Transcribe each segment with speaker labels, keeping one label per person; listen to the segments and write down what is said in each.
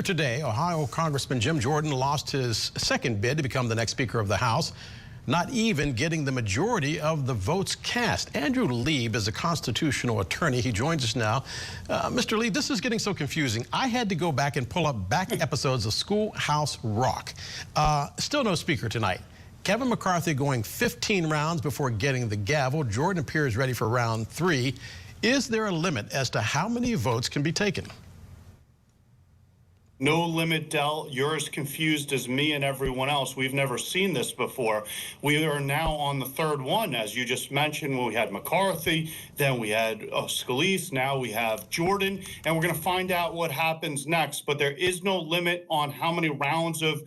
Speaker 1: Today, Ohio Congressman Jim Jordan lost his second bid to become the next Speaker of the House, not even getting the majority of the votes cast. Andrew Lieb is a constitutional attorney. He joins us now. Mr. Lieb, this is getting so confusing. I had to go back and pull up back episodes of Schoolhouse Rock. Still no Speaker tonight. Kevin McCarthy going 15 rounds before getting the gavel. Jordan appears ready for round 3. Is there a limit as to how many votes can be taken?
Speaker 2: No limit, Del. You're as confused as me and everyone else. We've never seen this before. We are now on the third one, as you just mentioned, when we had McCarthy, then we had Scalise, now we have Jordan, and we're going to find out what happens next. But there is no limit on how many rounds of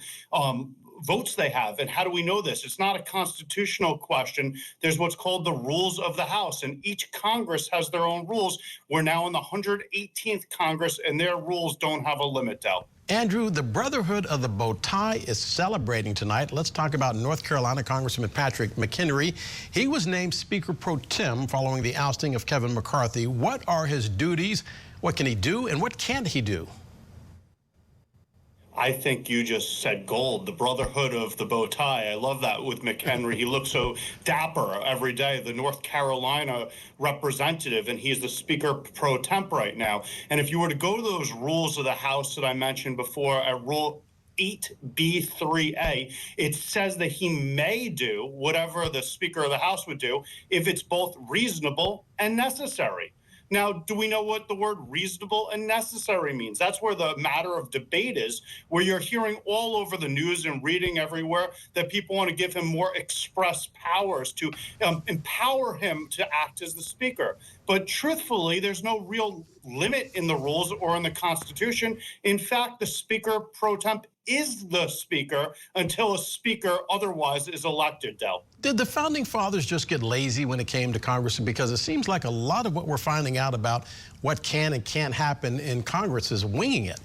Speaker 2: votes they have. And how do we know this? It's not a constitutional question. There's what's called the rules of the House, and each Congress has their own rules. We're now in the 118th Congress, and their rules don't have a limit, Del.
Speaker 1: Andrew, the Brotherhood of the Bow Tie is celebrating tonight. Let's talk about North Carolina Congressman Patrick McHenry. He was named Speaker Pro Tem following the ousting of Kevin McCarthy. What are his duties? What can he do, and what can't he do?
Speaker 2: I think you just said gold, the Brotherhood of the Bow Tie. I love that with McHenry. He looks so dapper every day, the North Carolina representative, and he's the Speaker Pro Temp right now. And if you were to go to those rules of the House that I mentioned before, at Rule 8B3A, it says that he may do whatever the Speaker of the House would do if it's both reasonable and necessary. Now, do we know what the word reasonable and necessary means? That's where the matter of debate is, where you're hearing all over the news and reading everywhere that people want to give him more express powers to empower him to act as the Speaker. But truthfully, there's no real limit in the rules or in the Constitution. In fact, the Speaker Pro Temp is the Speaker until a Speaker otherwise is elected, Del.
Speaker 1: Did the Founding Fathers just get lazy when it came to Congress? Because it seems like a lot of what we're finding out about what can and can't happen in Congress is winging it.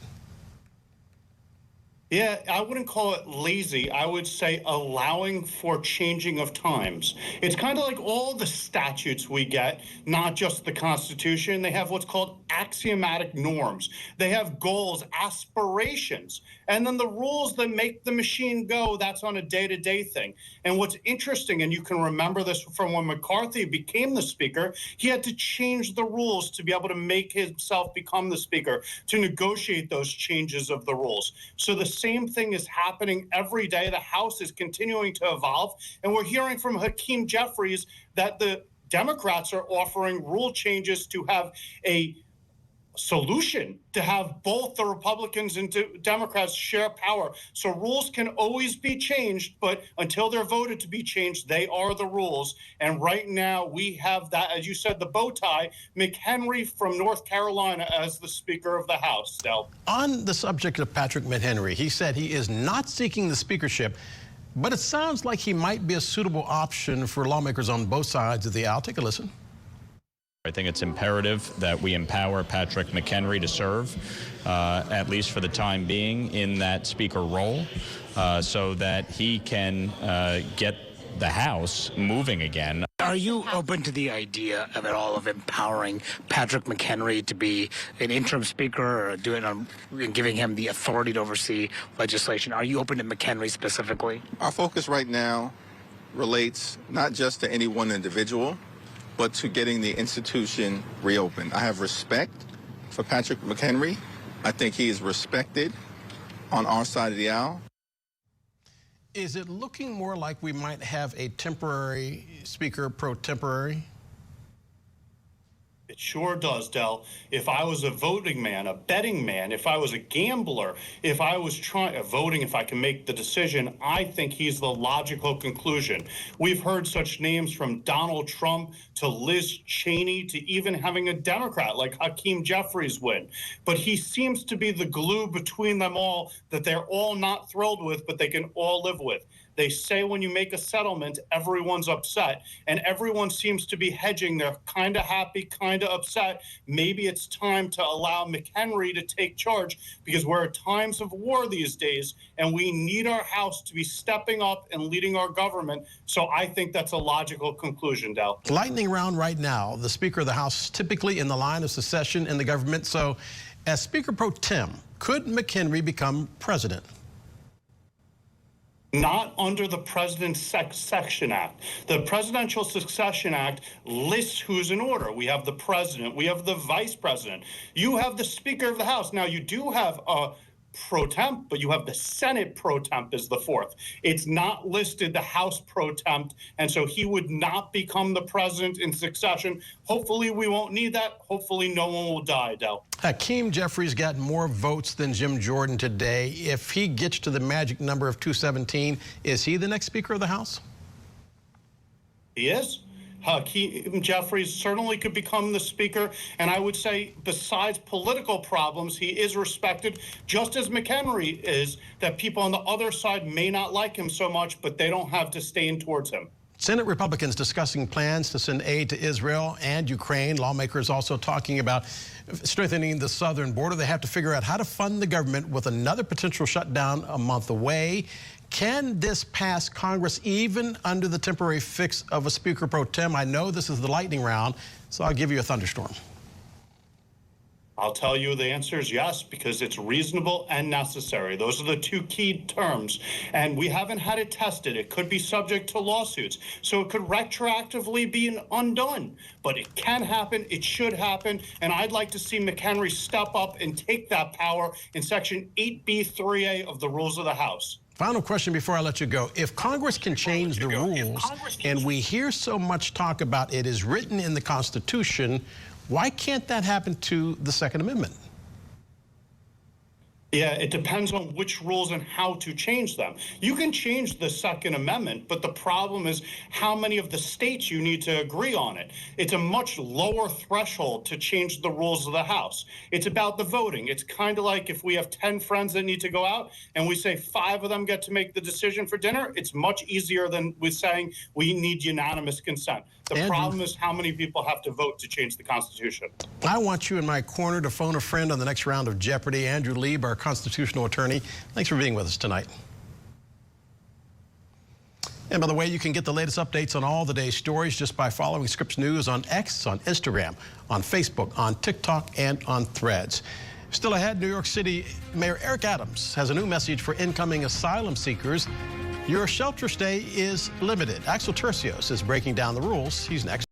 Speaker 2: Yeah, I wouldn't call it lazy. I would say allowing for changing of times. It's kind of like all the statutes we get, not just the Constitution. They have what's called axiomatic norms. They have goals, aspirations, and then the rules that make the machine go, that's on a day-to-day thing. And what's interesting, and you can remember this from when McCarthy became the Speaker, he had to change the rules to be able to make himself become the Speaker, to negotiate those changes of the rules. So the same thing is happening every day. The House is continuing to evolve, and we're hearing from Hakeem Jeffries that the Democrats are offering rule changes to have a solution to have both the Republicans and Democrats share power. So rules can always be changed, but until they're voted to be changed, they are the rules. And right now we have that, as you said, the bow tie, McHenry from North Carolina as the Speaker of the House. Del.
Speaker 1: On the subject of Patrick McHenry, he said he is not seeking the speakership, but it sounds like he might be a suitable option for lawmakers on both sides of the aisle. Take a listen.
Speaker 3: I think it's imperative that we empower Patrick McHenry to serve, at least for the time being, in that Speaker role, so that he can get the House moving again.
Speaker 4: Are you open to the idea of it all of empowering Patrick McHenry to be an interim Speaker or giving him the authority to oversee legislation? Are you open to McHenry specifically?
Speaker 5: Our focus right now relates not just to any one individual, but to getting the institution reopened. I have respect for Patrick McHenry. I think he is respected on our side of the aisle.
Speaker 1: Is it looking more like we might have a temporary Speaker Pro Temporary?
Speaker 2: It sure does, Del. If I was a voting man, a betting man, if I was a gambler, if I was voting, if I can make the decision, I think he's the logical conclusion. We've heard such names from Donald Trump to Liz Cheney to even having a Democrat like Hakeem Jeffries win. But he seems to be the glue between them all that they're all not thrilled with, but they can all live with. They say when you make a settlement, everyone's upset, and everyone seems to be hedging. They're kind of happy, kind of upset. Maybe it's time to allow McHenry to take charge, because we're at times of war these days, and we need our House to be stepping up and leading our government. So I think that's a logical conclusion, Del.
Speaker 1: Lightning round right now. The Speaker of the House is typically in the line of succession in the government. So as Speaker Pro Tem, Could McHenry become president?
Speaker 2: Not under the President's Succession Act. The Presidential Succession Act lists who's in order. We have the President, we have the Vice President, you have the Speaker of the House. Now, you do have a pro temp, but you have the Senate pro temp as the fourth. It's not listed the House pro temp, and so he would not become the president in succession. Hopefully we won't need that. Hopefully no one will die, Del.
Speaker 1: Hakeem Jeffries got more votes than Jim Jordan today. If he gets to the magic number of 217, is he the next Speaker of the House?
Speaker 2: He is. Hakeem Jeffries certainly could become the Speaker, and I would say besides political problems, he is respected, just as McHenry is, that people on the other side may not like him so much, but they don't have disdain towards him.
Speaker 1: Senate Republicans discussing plans to send aid to Israel and Ukraine. Lawmakers also talking about strengthening the southern border. They have to figure out how to fund the government with another potential shutdown a month away. Can this pass Congress even under the temporary fix of a Speaker Pro Tem? I know this is the lightning round, so I'll give you a thunderstorm.
Speaker 2: I'll tell you the answer is yes, because it's reasonable and necessary. Those are the two key terms, and we haven't had it tested. It could be subject to lawsuits, so it could retroactively be undone, but it can happen, it should happen, and I'd like to see McHenry step up and take that power in Section 8B3A of the Rules of the House.
Speaker 1: Final question before I let you go. If Congress can change the rules, and we hear so much talk about it is written in the Constitution, why can't that happen to the Second Amendment?
Speaker 2: Yeah, it depends on which rules and how to change them. You can change the Second Amendment, but the problem is how many of the states you need to agree on it. It's a much lower threshold to change the rules of the House. It's about the voting. It's kind of like if we have 10 friends that need to go out and we say 5 of them get to make the decision for dinner, it's much easier than with saying we need unanimous consent. The problem is how many people have to vote to change the Constitution.
Speaker 1: I want you in my corner to phone a friend on the next round of Jeopardy. Andrew Lieb, our constitutional attorney. Thanks for being with us tonight. And by the way, you can get the latest updates on all the day's stories just by following Scripps News on X, on Instagram, on Facebook, on TikTok, and on Threads. Still ahead, New York City Mayor Eric Adams has a new message for incoming asylum seekers. Your shelter stay is limited. Axel Tercios is breaking down the rules. He's next.